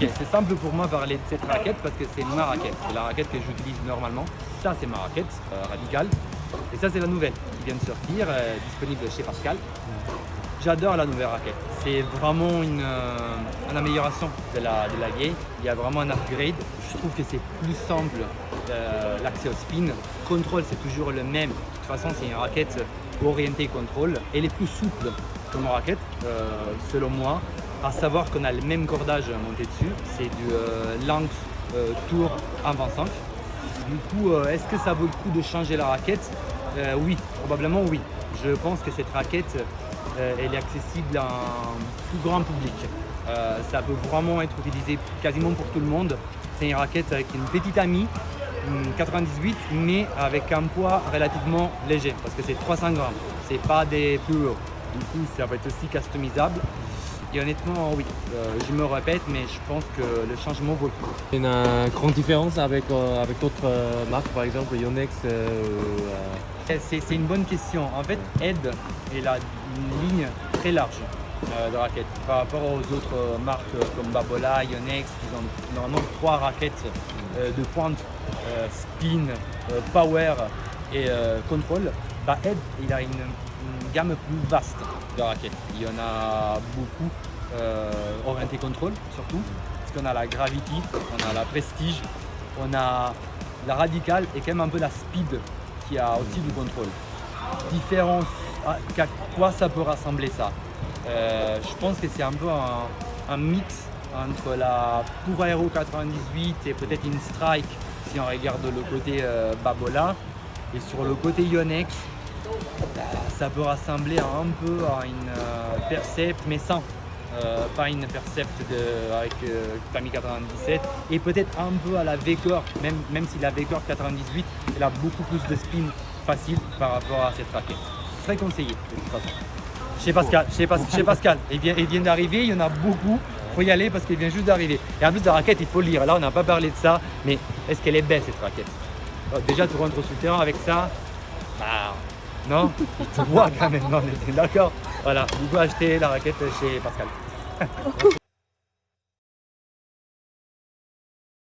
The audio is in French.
Ok, c'est simple pour moi parler de cette raquette parce que c'est ma raquette. C'est la raquette que j'utilise normalement. Ça, c'est ma raquette Radical. Et ça, c'est la nouvelle qui vient de sortir, disponible chez Pascal. J'adore la nouvelle raquette. C'est vraiment une amélioration de la vieille. Il y a vraiment un upgrade. Je trouve que c'est plus simple l'accès au spin. Contrôle, c'est toujours le même. De toute façon, c'est une raquette orientée contrôle. Elle est plus souple que ma raquette, selon moi. À savoir qu'on a le même cordage monté dessus. C'est du Lynx Tour 1.25. Du coup, est-ce que ça vaut le coup de changer la raquette? Oui, probablement oui. Je pense que cette raquette, elle est accessible à un plus grand public. Ça peut vraiment être utilisé quasiment pour tout le monde. C'est une raquette avec une petite amie, 98, mais avec un poids relativement léger parce que c'est 300 grammes. C'est pas des plus lourds. Du coup, ça va être aussi customisable. Et honnêtement, oui, je me répète, mais je pense que le changement vaut le coup. Il y a une grande différence avec d'autres marques, par exemple Yonex. C'est une bonne question. En fait, Ed est une ligne très large de raquettes par rapport aux autres marques comme Babolat, Yonex, qui ont normalement 3 raquettes de pointe, spin, power et contrôle. Ed, il a une gamme plus vaste de raquettes. Il y en a beaucoup orienté contrôle surtout, parce qu'on a la Gravity, on a la Prestige, on a la Radical et quand même un peu la Speed qui a aussi du contrôle. Différence, à quoi ça peut rassembler ça? Je pense que c'est un peu un mix entre la Tour Aero 98 et peut-être une Strike si on regarde le côté Babolat. Et sur le côté Yonex, ça peut rassembler un peu à une Percept mais sans. Pas une Percept avec Tamiya 97 et peut-être un peu à la V-Core, même si la V-Core 98 elle a beaucoup plus de spin facile par rapport à cette raquette. Très conseillé de toute façon. Chez Pascal, il vient d'arriver, il y en a beaucoup, il faut y aller parce qu'il vient juste d'arriver. Et en plus de la raquette, il faut lire. Là on n'a pas parlé de ça, mais est-ce qu'elle est belle cette raquette? Déjà tu rentres sur le terrain avec ça, non, il te voit quand même, non, on est d'accord. Voilà, du coup acheter la raquette chez Pascal.